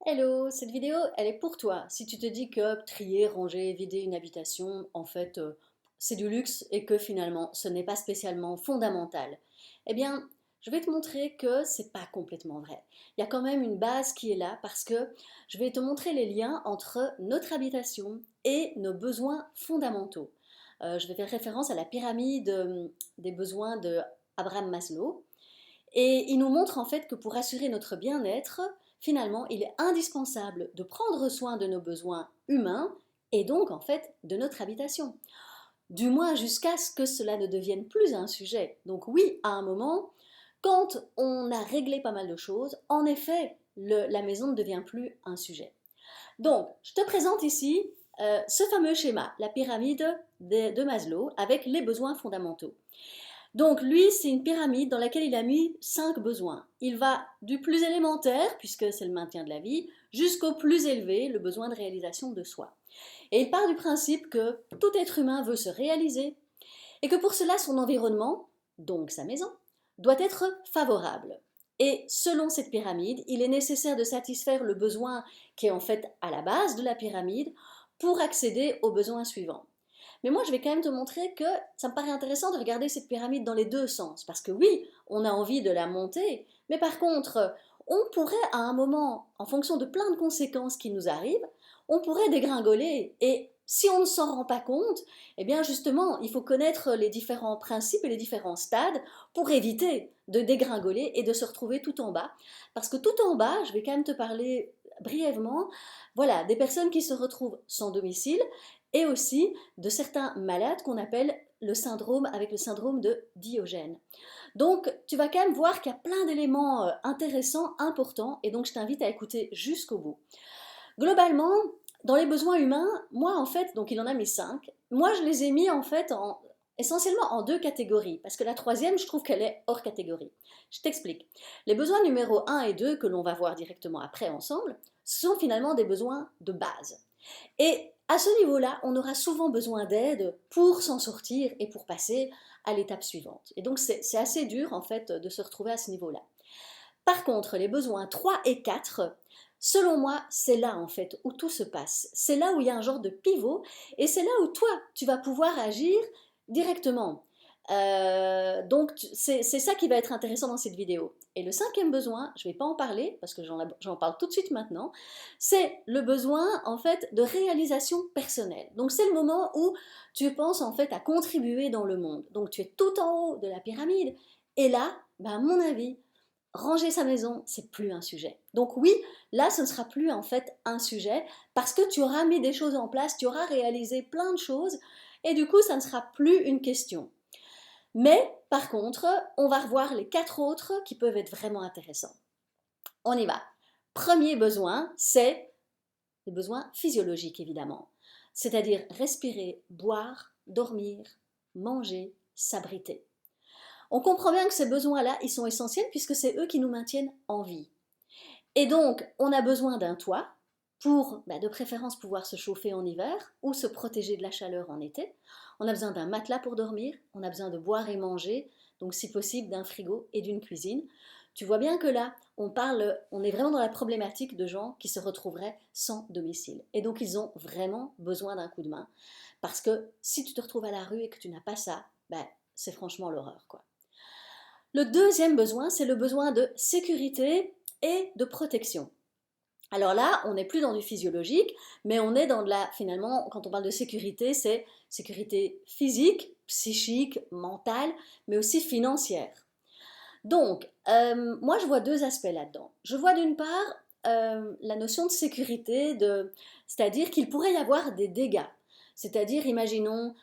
Hello, cette vidéo, elle est pour toi. Si tu te dis que trier, ranger, vider une habitation, en fait, c'est du luxe et que finalement, ce n'est pas spécialement fondamental. Eh bien, je vais te montrer que c'est pas complètement vrai. Il y a quand même une base qui est là parce que je vais te montrer les liens entre notre habitation et nos besoins fondamentaux. Je vais faire référence à la pyramide des besoins de Abraham Maslow. Et il nous montre en fait que pour assurer notre bien-être, finalement, il est indispensable de prendre soin de nos besoins humains et donc en fait de notre habitation. Du moins jusqu'à ce que cela ne devienne plus un sujet. Donc oui, à un moment, quand on a réglé pas mal de choses, en effet, la maison ne devient plus un sujet. Donc, je te présente ici ce fameux schéma, la pyramide de Maslow, avec les besoins fondamentaux. Donc lui, c'est une pyramide dans laquelle il a mis 5 besoins. Il va du plus élémentaire, puisque c'est le maintien de la vie, jusqu'au plus élevé, le besoin de réalisation de soi. Et il part du principe que tout être humain veut se réaliser et que pour cela, son environnement, donc sa maison, doit être favorable. Et selon cette pyramide, il est nécessaire de satisfaire le besoin qui est en fait à la base de la pyramide pour accéder aux besoins suivants. Mais moi, je vais quand même te montrer que ça me paraît intéressant de regarder cette pyramide dans les deux sens. Parce que oui, on a envie de la monter, mais par contre, on pourrait à un moment, en fonction de plein de conséquences qui nous arrivent, on pourrait dégringoler. Et si on ne s'en rend pas compte, eh bien justement, il faut connaître les différents principes et les différents stades pour éviter de dégringoler et de se retrouver tout en bas. Parce que tout en bas, je vais quand même te parler brièvement, voilà, des personnes qui se retrouvent sans domicile et aussi de certains malades qu'on appelle le syndrome avec le syndrome de Diogène. Donc tu vas quand même voir qu'il y a plein d'éléments intéressants, importants, et donc je t'invite à écouter jusqu'au bout. Globalement, dans les besoins humains, moi en fait, donc il en a mis 5, moi je les ai mis en fait essentiellement en deux catégories, parce que la troisième, je trouve qu'elle est hors catégorie. Je t'explique. Les besoins numéro un et 2 que l'on va voir directement après ensemble, sont finalement des besoins de base. Et à ce niveau-là, on aura souvent besoin d'aide pour s'en sortir et pour passer à l'étape suivante. Et donc c'est assez dur en fait de se retrouver à ce niveau-là. Par contre, les besoins 3 et 4, selon moi, c'est là en fait où tout se passe. C'est là où il y a un genre de pivot et c'est là où toi, tu vas pouvoir agir directement. Donc c'est ça qui va être intéressant dans cette vidéo. Et le cinquième besoin, je ne vais pas en parler parce que j'en parle tout de suite maintenant, c'est le besoin en fait de réalisation personnelle. Donc c'est le moment où tu penses en fait à contribuer dans le monde. Donc tu es tout en haut de la pyramide et là, ben, à mon avis, ranger sa maison, c'est plus un sujet. Donc oui, là, ce ne sera plus en fait un sujet parce que tu auras mis des choses en place, tu auras réalisé plein de choses et du coup, ça ne sera plus une question. Mais par contre, on va revoir les 4 autres qui peuvent être vraiment intéressants. On y va. Premier besoin, c'est le besoin physiologique évidemment, c'est-à-dire respirer, boire, dormir, manger, s'abriter. On comprend bien que ces besoins-là, ils sont essentiels puisque c'est eux qui nous maintiennent en vie. Et donc, on a besoin d'un toit pour, de préférence, pouvoir se chauffer en hiver ou se protéger de la chaleur en été. On a besoin d'un matelas pour dormir, on a besoin de boire et manger, donc si possible d'un frigo et d'une cuisine. Tu vois bien que là, on est vraiment dans la problématique de gens qui se retrouveraient sans domicile. Et donc, ils ont vraiment besoin d'un coup de main. Parce que si tu te retrouves à la rue et que tu n'as pas ça, c'est franchement l'horreur, quoi. Le deuxième besoin, c'est le besoin de sécurité et de protection. Alors là, on n'est plus dans du physiologique, mais on est dans de la, finalement, quand on parle de sécurité, c'est sécurité physique, psychique, mentale, mais aussi financière. Donc, moi, je vois deux aspects là-dedans. Je vois d'une part la notion de sécurité, c'est-à-dire qu'il pourrait y avoir des dégâts. C'est-à-dire, imaginons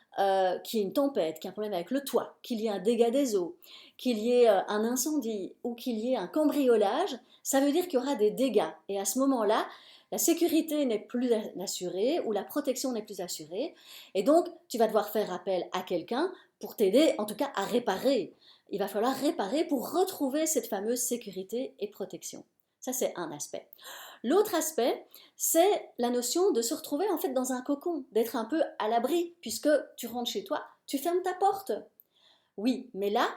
qu'il y ait une tempête, qu'il y ait un problème avec le toit, qu'il y ait un dégât des eaux, qu'il y ait un incendie ou qu'il y ait un cambriolage, ça veut dire qu'il y aura des dégâts. Et à ce moment-là, la sécurité n'est plus assurée ou la protection n'est plus assurée. Et donc, tu vas devoir faire appel à quelqu'un pour t'aider, en tout cas, à réparer. Il va falloir réparer pour retrouver cette fameuse sécurité et protection. Ça, c'est un aspect. L'autre aspect, c'est la notion de se retrouver en fait dans un cocon, d'être un peu à l'abri, puisque tu rentres chez toi, tu fermes ta porte. Oui, mais là,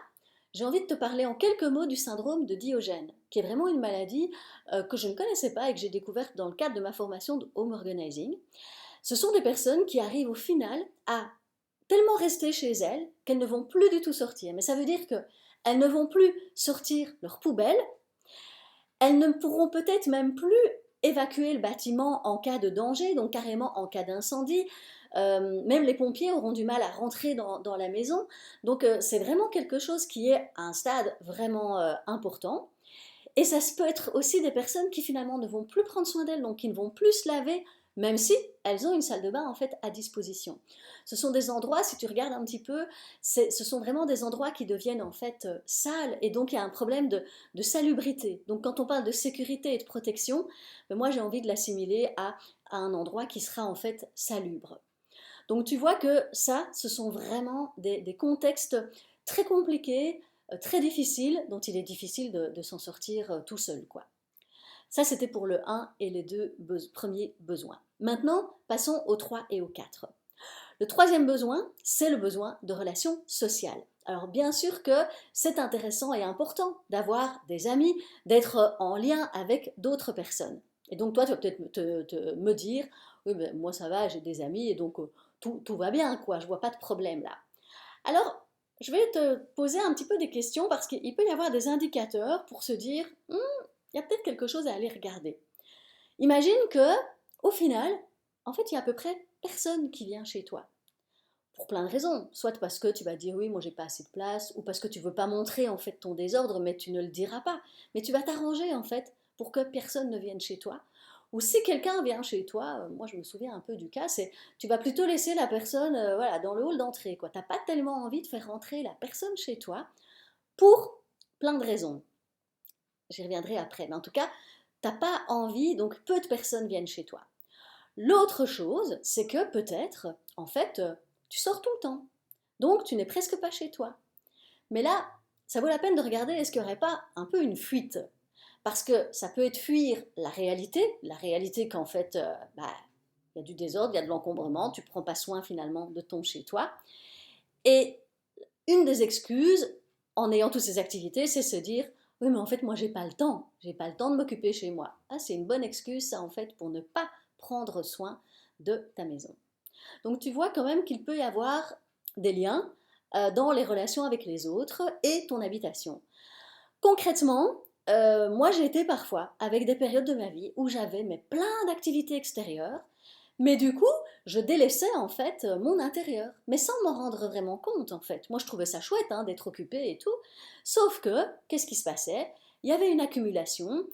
j'ai envie de te parler en quelques mots du syndrome de Diogène, qui est vraiment une maladie que je ne connaissais pas et que j'ai découverte dans le cadre de ma formation de home organizing. Ce sont des personnes qui arrivent au final à tellement rester chez elles qu'elles ne vont plus du tout sortir. Mais ça veut dire qu'elles ne vont plus sortir leur poubelle, elles ne pourront peut-être même plus évacuer le bâtiment en cas de danger, donc carrément en cas d'incendie. Même les pompiers auront du mal à rentrer dans la maison. Donc c'est vraiment quelque chose qui est à un stade vraiment important. Et ça peut être aussi des personnes qui finalement ne vont plus prendre soin d'elles, donc qui ne vont plus se laver, même si elles ont une salle de bain en fait à disposition. Ce sont des endroits, si tu regardes un petit peu, ce sont vraiment des endroits qui deviennent en fait sales, et donc il y a un problème de salubrité. Donc quand on parle de sécurité et de protection, ben moi j'ai envie de l'assimiler à un endroit qui sera en fait salubre. Donc tu vois que ça, ce sont vraiment des contextes très compliqués, très difficiles, dont il est difficile de s'en sortir tout seul, quoi. Ça, c'était pour le un et les deux premiers besoins. Maintenant, passons au 3 et au 4. Le troisième besoin, c'est le besoin de relations sociales. Alors bien sûr que c'est intéressant et important d'avoir des amis, d'être en lien avec d'autres personnes. Et donc toi, tu vas peut-être me dire, oui, mais moi ça va, j'ai des amis et donc tout va bien, quoi, je vois pas de problème là. Alors, je vais te poser un petit peu des questions parce qu'il peut y avoir des indicateurs pour se dire, il y a peut-être quelque chose à aller regarder. Imagine que, au final, en fait, il y a à peu près personne qui vient chez toi. Pour plein de raisons. Soit parce que tu vas dire oui, moi j'ai pas assez de place, ou parce que tu veux pas montrer en fait ton désordre, mais tu ne le diras pas. Mais tu vas t'arranger en fait pour que personne ne vienne chez toi. Ou si quelqu'un vient chez toi, moi je me souviens un peu du cas, c'est tu vas plutôt laisser la personne voilà, dans le hall d'entrée. Tu n'as pas tellement envie de faire rentrer la personne chez toi pour plein de raisons. J'y reviendrai après. Mais en tout cas, tu n'as pas envie, donc peu de personnes viennent chez toi. L'autre chose, c'est que peut-être, en fait, tu sors tout le temps. Donc, tu n'es presque pas chez toi. Mais là, ça vaut la peine de regarder est-ce qu'il n'y aurait pas un peu une fuite. Parce que ça peut être fuir la réalité qu'en fait, il y a du désordre, il y a de l'encombrement, tu ne prends pas soin finalement de ton chez toi. Et une des excuses, en ayant toutes ces activités, c'est se dire oui, mais en fait, moi, j'ai pas le temps de m'occuper chez moi. Ah, c'est une bonne excuse, ça, en fait, pour ne pas prendre soin de ta maison. Donc, tu vois quand même qu'il peut y avoir des liens dans les relations avec les autres et ton habitation. Concrètement, moi, j'ai été parfois avec des périodes de ma vie où j'avais plein d'activités extérieures, mais du coup, je délaissais en fait mon intérieur, mais sans m'en rendre vraiment compte en fait. Moi, je trouvais ça chouette hein, d'être occupée et tout, sauf que, qu'est-ce qui se passait? Il y avait une accumulation,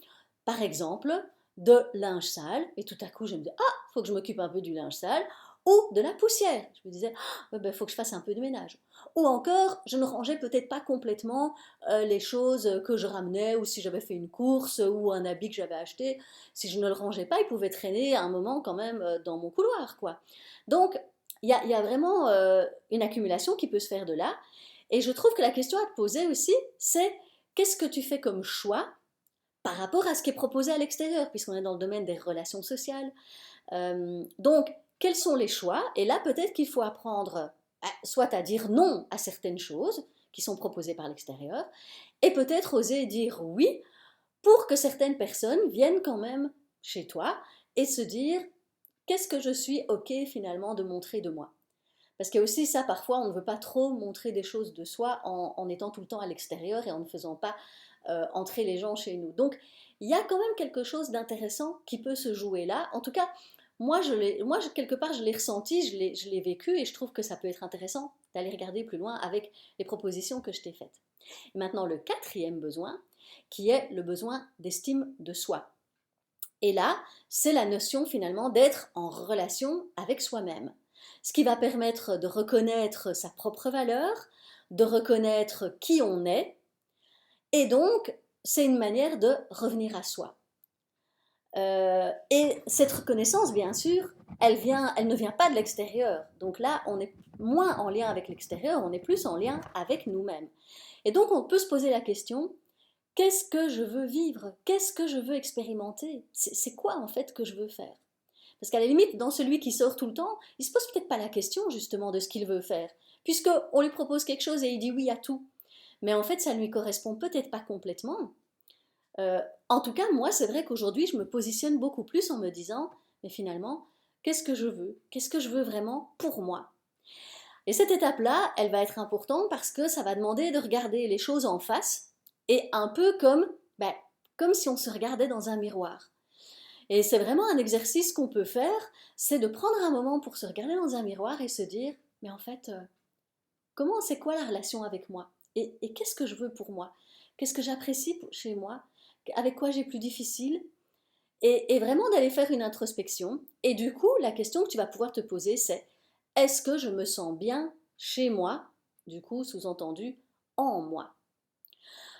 par exemple, de linge sale, et tout à coup, je me disais, ah, faut que je m'occupe un peu du linge sale, ou de la poussière. Je me disais, ah, ben, faut que je fasse un peu de ménage. Ou encore, je ne rangeais peut-être pas complètement les choses que je ramenais, ou si j'avais fait une course, ou un habit que j'avais acheté, si je ne le rangeais pas, il pouvait traîner à un moment quand même dans mon couloir, quoi. Donc, il y a vraiment une accumulation qui peut se faire de là. Et je trouve que la question à te poser aussi, c'est qu'est-ce que tu fais comme choix par rapport à ce qui est proposé à l'extérieur, puisqu'on est dans le domaine des relations sociales. Donc, quels sont les choix? Et là, peut-être qu'il faut apprendre soit à dire non à certaines choses qui sont proposées par l'extérieur, et peut-être oser dire oui pour que certaines personnes viennent quand même chez toi et se dire qu'est-ce que je suis OK finalement de montrer de moi. Parce qu'il y a aussi ça, parfois on ne veut pas trop montrer des choses de soi en étant tout le temps à l'extérieur et en ne faisant pas entrer les gens chez nous. Donc il y a quand même quelque chose d'intéressant qui peut se jouer là. En tout cas, quelque part, je l'ai ressenti, je l'ai vécu et je trouve que ça peut être intéressant d'aller regarder plus loin avec les propositions que je t'ai faites. Et maintenant, le quatrième besoin, qui est le besoin d'estime de soi. Et là, c'est la notion finalement d'être en relation avec soi-même. Ce qui va permettre de reconnaître sa propre valeur, de reconnaître qui on est, et donc c'est une manière de revenir à soi. Et cette reconnaissance, bien sûr, elle ne vient pas de l'extérieur. Donc là, on est moins en lien avec l'extérieur, on est plus en lien avec nous-mêmes. Et donc on peut se poser la question, qu'est-ce que je veux vivre? Qu'est-ce que je veux expérimenter? C'est quoi en fait que je veux faire? Parce qu'à la limite, dans celui qui sort tout le temps, il se pose peut-être pas la question justement de ce qu'il veut faire, puisqu'on lui propose quelque chose et il dit oui à tout. mais en fait, ça ne lui correspond peut-être pas complètement. En tout cas, moi, c'est vrai qu'aujourd'hui, je me positionne beaucoup plus en me disant, mais finalement, qu'est-ce que je veux? Qu'est-ce que je veux vraiment pour moi? Et cette étape-là, elle va être importante parce que ça va demander de regarder les choses en face et un peu ben, comme si on se regardait dans un miroir. Et c'est vraiment un exercice qu'on peut faire, c'est de prendre un moment pour se regarder dans un miroir et se dire, mais en fait, c'est quoi la relation avec moi? Et qu'est-ce que je veux pour moi? Qu'est-ce que j'apprécie chez moi? Avec quoi j'ai plus difficile? Et vraiment d'aller faire une introspection. Et du coup, la question que tu vas pouvoir te poser, c'est est-ce que je me sens bien chez moi? Du coup, sous-entendu, en moi.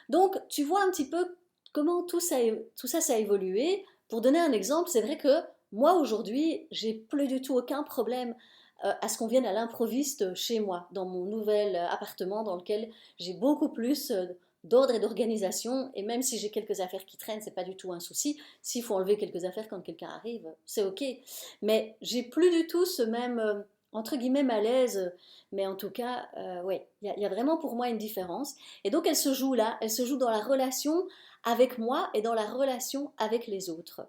Donc, tu vois un petit peu comment tout ça, ça a évolué. Pour donner un exemple, c'est vrai que moi, aujourd'hui, j'ai plus du tout aucun problème à ce qu'on vienne à l'improviste chez moi, dans mon nouvel appartement dans lequel j'ai beaucoup plus d'ordre et d'organisation. Et même si j'ai quelques affaires qui traînent, c'est pas du tout un souci. S'il faut enlever quelques affaires quand quelqu'un arrive, c'est ok. Mais j'ai plus du tout ce même, entre guillemets, malaise. Mais en tout cas, ouais, il y a vraiment pour moi une différence. Et donc elle se joue là, elle se joue dans la relation avec moi et dans la relation avec les autres.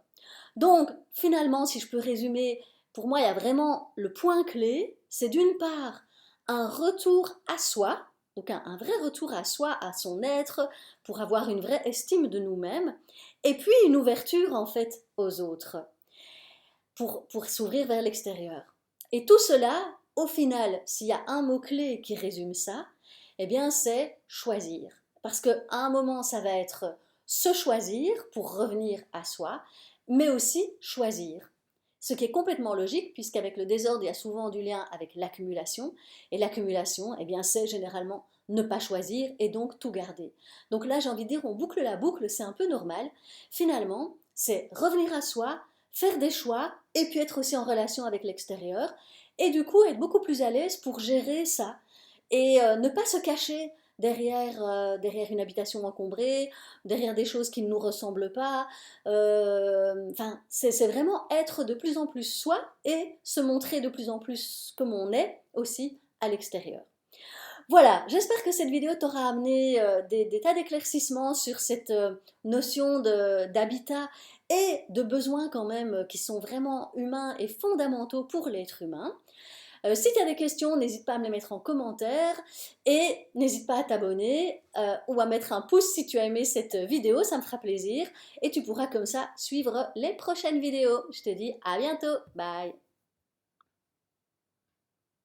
Donc finalement, si je peux résumer, pour moi, il y a vraiment le point clé, c'est d'une part un retour à soi, donc un vrai retour à soi, à son être, pour avoir une vraie estime de nous-mêmes, et puis une ouverture en fait aux autres, pour s'ouvrir vers l'extérieur. Et tout cela, au final, s'il y a un mot-clé qui résume ça, eh bien c'est choisir. Parce qu'à un moment, ça va être se choisir pour revenir à soi, mais aussi choisir. Ce qui est complètement logique, puisqu'avec le désordre, il y a souvent du lien avec l'accumulation. Et l'accumulation, eh bien, c'est généralement ne pas choisir et donc tout garder. Donc là, j'ai envie de dire, on boucle la boucle, c'est un peu normal. Finalement, c'est revenir à soi, faire des choix et puis être aussi en relation avec l'extérieur. Et du coup, être beaucoup plus à l'aise pour gérer ça. Et ne pas se cacher derrière une habitation encombrée, derrière des choses qui ne nous ressemblent pas. Enfin, c'est vraiment être de plus en plus soi et se montrer de plus en plus comme on est aussi à l'extérieur. Voilà, j'espère que cette vidéo t'aura amené des tas d'éclaircissements sur cette notion d'habitat et de besoins quand même qui sont vraiment humains et fondamentaux pour l'être humain. Si tu as des questions, n'hésite pas à me les mettre en commentaire et n'hésite pas à t'abonner ou à mettre un pouce si tu as aimé cette vidéo, ça me fera plaisir et tu pourras comme ça suivre les prochaines vidéos. Je te dis à bientôt, bye!